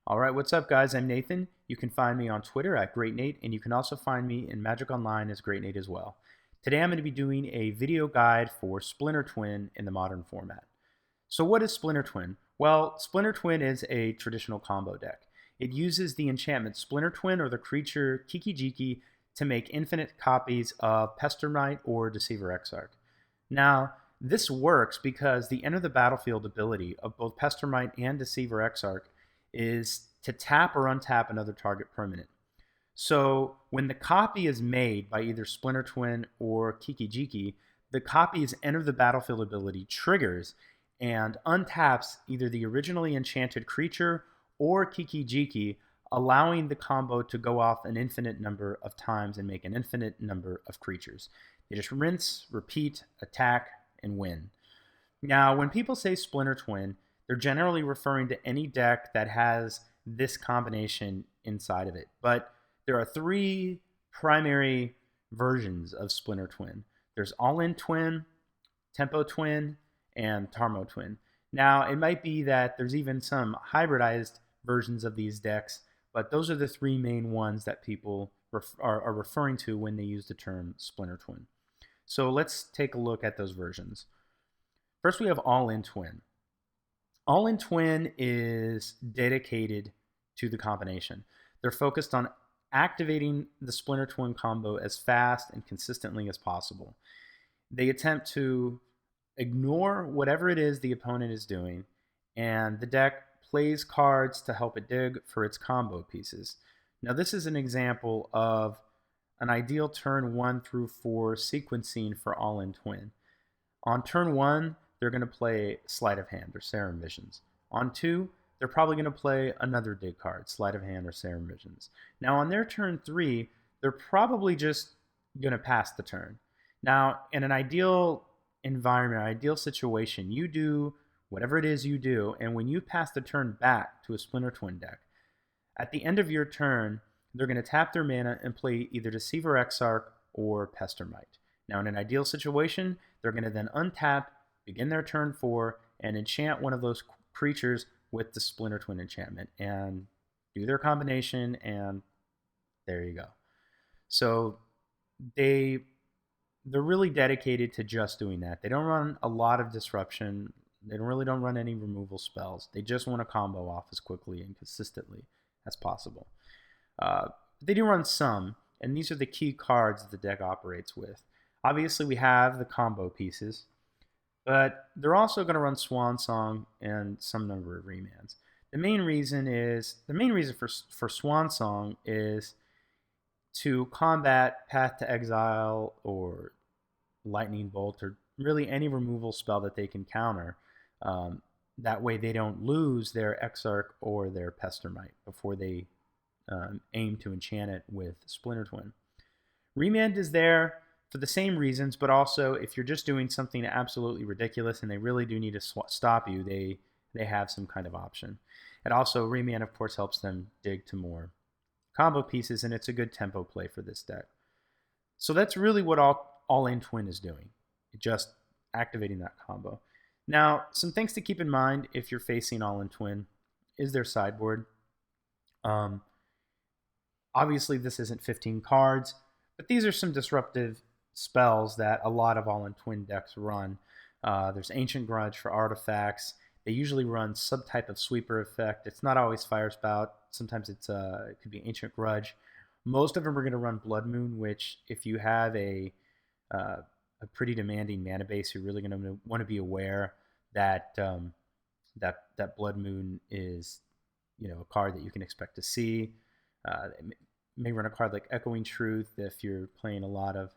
Alright, what's up guys? I'm Nathan. You can find me on Twitter at GreatNate, and you can also find me in Magic Online as GreatNate as well. Today I'm going to be doing a video guide for Splinter Twin in the modern format. So what is Splinter Twin? Well, Splinter Twin is a traditional combo deck. It uses the enchantment Splinter Twin or the creature Kiki-Jiki to make infinite copies of Pestermite or Deceiver Exarch. Now, this works because the enter the battlefield ability of both Pestermite and Deceiver Exarch is to tap or untap another target permanent. So when the copy is made by either Splinter Twin or Kiki-Jiki, the copy's enter the battlefield ability triggers and untaps either the originally enchanted creature or Kiki-Jiki, allowing the combo to go off an infinite number of times and make an infinite number of creatures. They just rinse, repeat, attack, and win. Now, when people say Splinter Twin, they're generally referring to any deck that has this combination inside of it. But there are three primary versions of Splinter Twin. There's All-In Twin, Tempo Twin, and Tarmo Twin. Now, it might be that there's even some hybridized versions of these decks, but those are the three main ones that people are referring to when they use the term Splinter Twin. So let's take a look at those versions. First, we have All-In Twin. All-In Twin is dedicated to the combination. They're focused on activating the Splinter Twin combo as fast and consistently as possible. They attempt to ignore whatever it is the opponent is doing, and the deck plays cards to help it dig for its combo pieces. Now, this is an example of an ideal turn 1 through 4 sequencing for All-In Twin. On turn 1, they're going to play Sleight of Hand or Serum Visions. On 2, they're probably going to play another dig card, Sleight of Hand or Serum Visions. Now on their turn 3, they're probably just going to pass the turn. Now, in an ideal environment, ideal situation, you do whatever it is you do, and when you pass the turn back to a Splinter Twin deck, at the end of your turn, they're going to tap their mana and play either Deceiver Exarch or Pestermite. Now in an ideal situation, they're going to then untap, begin their turn 4, and enchant one of those creatures with the Splinter Twin enchantment and do their combination, and there you go. So they're really dedicated to just doing that. They don't run a lot of disruption. They don't run any removal spells. They just want to combo off as quickly and consistently as possible. They do run some, and these are the key cards that the deck operates with. Obviously, we have the combo pieces, but they're also going to run Swan Song and some number of remands. The main reason for Swan Song is to combat Path to Exile or Lightning Bolt or really any removal spell that they can counter. That way they don't lose their Exarch or their Pestermite before they aim to enchant it with Splinter Twin. Remand is there for the same reasons, but also if you're just doing something absolutely ridiculous and they really do need to stop you, they have some kind of option. And also, Remand, of course, helps them dig to more combo pieces, and it's a good tempo play for this deck. So that's really what All-In Twin is doing, just activating that combo. Now, some things to keep in mind if you're facing All-In Twin is their sideboard. Obviously, this isn't 15 cards, but these are some disruptive spells that a lot of All-In Twin decks run. There's Ancient Grudge for artifacts. They usually run some type of sweeper effect. It's not always Fire Spout. Sometimes it could be Ancient Grudge. Most of them are going to run Blood Moon, which if you have a pretty demanding mana base, you're really going to want to be aware that that Blood Moon is, a card that you can expect to see. May run a card like Echoing Truth if you're playing a lot of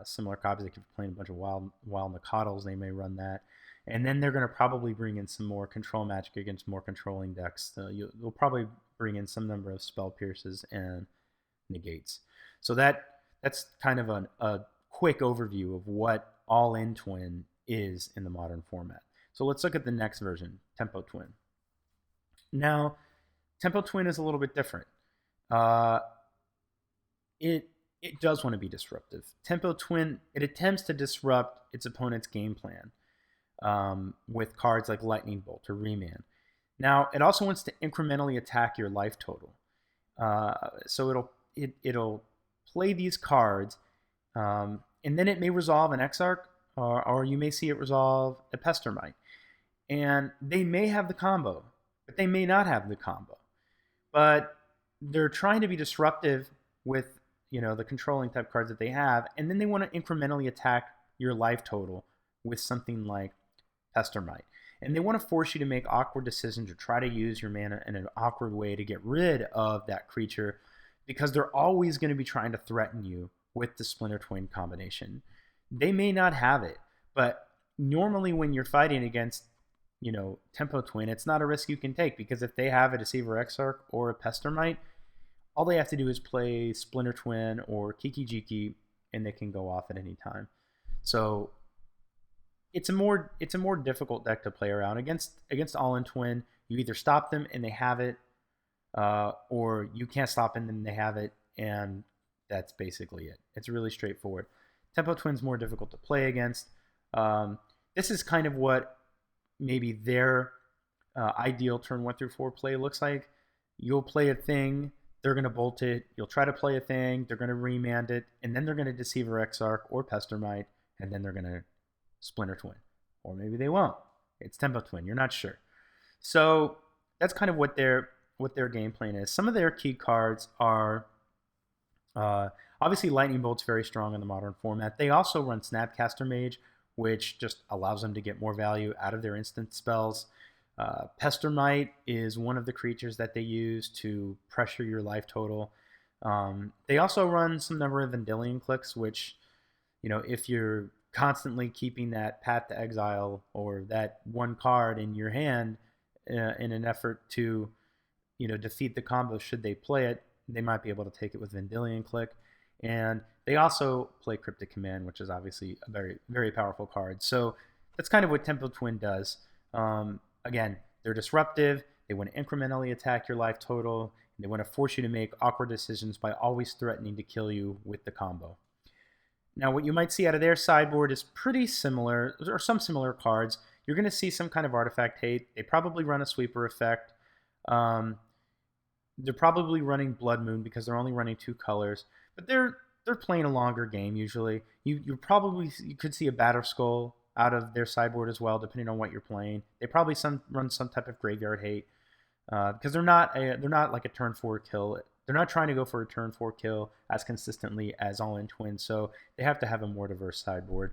similar copies. If you're playing a bunch of Wild Nacatls, they may run that. And then they're going to probably bring in some more control magic against more controlling decks. You'll probably bring in some number of Spell Pierces and Negates. So that's kind of a quick overview of what All-In Twin is in the modern format. So let's look at the next version, Tempo Twin. Now, Tempo Twin is a little bit different. It it does want to be disruptive. Tempo Twin, it attempts to disrupt its opponent's game plan with cards like Lightning Bolt or Remand. Now, it also wants to incrementally attack your life total. So it'll play these cards, and then it may resolve an Exarch, or you may see it resolve a Pestermite. And they may have the combo, but they may not have the combo. But they're trying to be disruptive with the controlling type cards that they have, and then they want to incrementally attack your life total with something like Pestermite. And they want to force you to make awkward decisions or try to use your mana in an awkward way to get rid of that creature, because they're always going to be trying to threaten you with the Splinter Twin combination. They may not have it, but normally when you're fighting against Tempo Twin, it's not a risk you can take, because if they have a Deceiver Exarch or a Pestermite, all they have to do is play Splinter Twin or Kiki Jiki, and they can go off at any time. So it's a more difficult deck to play around against All-in Twin. You either stop them and they have it, or you can't stop them and they have it, and that's basically it. It's really straightforward. Tempo Twin's more difficult to play against. This is kind of what maybe their ideal turn 1 through 4 play looks like. You'll play a thing, they're going to bolt it. You'll try to play a thing, they're going to remand it, and then they're going to Deceiver Exarch or Pestermite, and then they're going to Splinter Twin. Or maybe they won't. It's Tempo Twin. You're not sure. So that's kind of what their game plan is. Some of their key cards are obviously Lightning Bolt's very strong in the Modern format. They also run Snapcaster Mage, which just allows them to get more value out of their instant spells. Pestermite is one of the creatures that they use to pressure your life total. They also run some number of Vendilion clicks, which, if you're constantly keeping that Path to Exile or that one card in your hand in an effort to, defeat the combo should they play it, they might be able to take it with Vendilion Click. And they also play Cryptic Command, which is obviously a very, very powerful card. So that's kind of what Tempo Twin does. Again, they're disruptive. They want to incrementally attack your life total. And they want to force you to make awkward decisions by always threatening to kill you with the combo. Now, what you might see out of their sideboard is pretty similar, or some similar cards. You're going to see some kind of artifact hate. They probably run a sweeper effect. They're probably running Blood Moon because they're only running 2 colors. But they're playing a longer game usually. You could see a Batter Skull out of their sideboard as well, depending on what you're playing. They probably run some type of Graveyard Hate because they're not like a turn 4 kill. They're not trying to go for a turn 4 kill as consistently as All-in Twin, so they have to have a more diverse sideboard.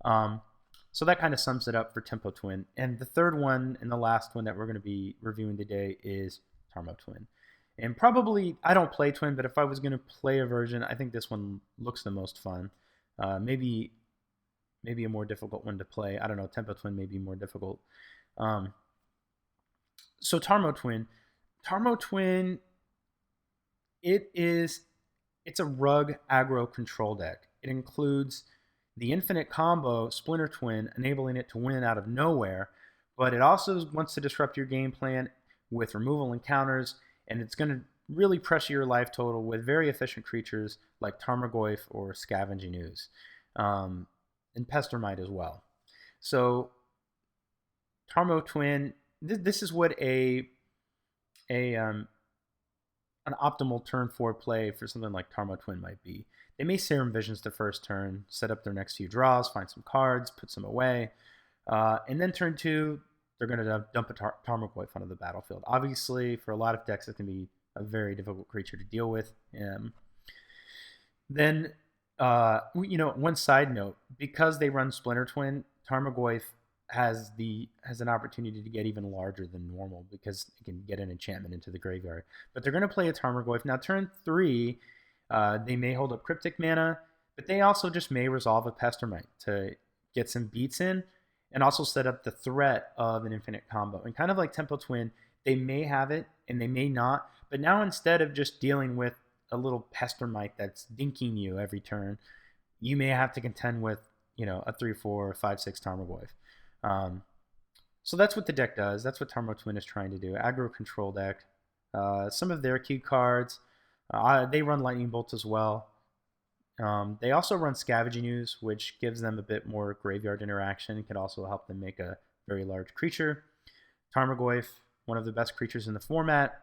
So that kind of sums it up for Tempo Twin. And the third one and the last one that we're going to be reviewing today is Tarmo Twin. And probably, I don't play Twin, but if I was going to play a version, I think this one looks the most fun. Maybe a more difficult one to play. I don't know, Tempo Twin may be more difficult. So Tarmo Twin. Tarmo Twin, it's a rug aggro control deck. It includes the infinite combo Splinter Twin, enabling it to win out of nowhere, but it also wants to disrupt your game plan with removal encounters, and it's going to really pressure your life total with very efficient creatures like Tarmogoyf or Scavenging Ooze, and Pestermite as well. So Tarmo Twin, this is what an optimal turn 4 play for something like Tarmo Twin might be. They may Serum Visions the first turn, set up their next few draws, find some cards, put some away, and then turn 2, they're going to dump a Tarmogoyf onto the battlefield. Obviously, for a lot of decks, it can be a very difficult creature to deal with. Then, one side note, because they run Splinter Twin, Tarmogoyf has an opportunity to get even larger than normal because it can get an enchantment into the graveyard. But they're going to play a Tarmogoyf. Now, turn 3, they may hold up Cryptic Mana, but they also just may resolve a Pestermite to get some beats in, and also set up the threat of an infinite combo. And kind of like Tempo Twin, they may have it and they may not, but now instead of just dealing with a little Pestermite that's dinking you every turn, you may have to contend with, a 3/4, 5/6 Tarmogoyf. So that's what the deck does. That's what Tarmo Twin is trying to do. Aggro control deck. Some of their key cards, they run Lightning Bolt as well. They also run Scavenging Ooze, which gives them a bit more graveyard interaction. It can also help them make a very large creature. Tarmogoyf, one of the best creatures in the format.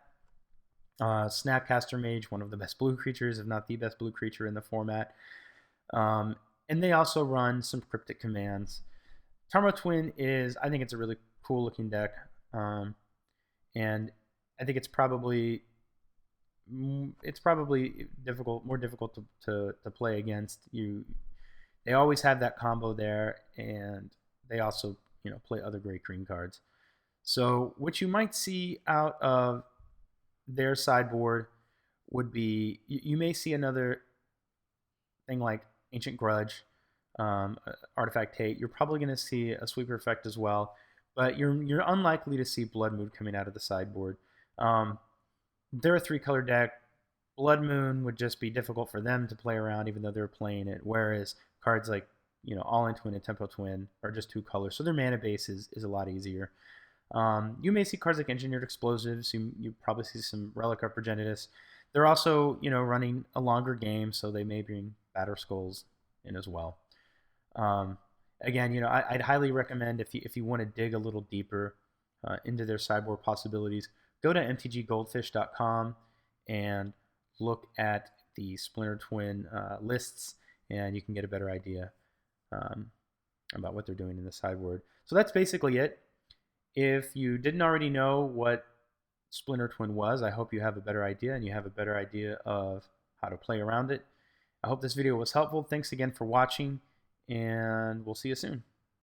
Snapcaster Mage, one of the best blue creatures, if not the best blue creature in the format. And they also run some Cryptic Commands. Tarmo Twin is, I think it's a really cool looking deck. And I think it's probably more difficult to play against. They always have that combo there, and they also play other great green cards. So what you might see out of their sideboard would be you may see another thing like Ancient Grudge, Artifact Hate. You're probably going to see a Sweeper effect as well, but you're unlikely to see Blood Moon coming out of the sideboard. They're a 3-color deck. Blood Moon would just be difficult for them to play around, even though they're playing it. Whereas cards like All-In Twin and Tempo Twin are just 2 colors, so their mana base is a lot easier. You may see cards like Engineered Explosives. You probably see some Relic of Progenitus. They're also running a longer game, so they may bring Batter Skulls in as well. Again, I'd highly recommend if you want to dig a little deeper into their sideboard possibilities, go to mtggoldfish.com and look at the Splinter Twin lists, and you can get a better idea about what they're doing in the sideboard. So that's basically it. If you didn't already know what Splinter Twin was, I hope you have a better idea, and you have a better idea of how to play around it. I hope this video was helpful. Thanks again for watching, and we'll see you soon.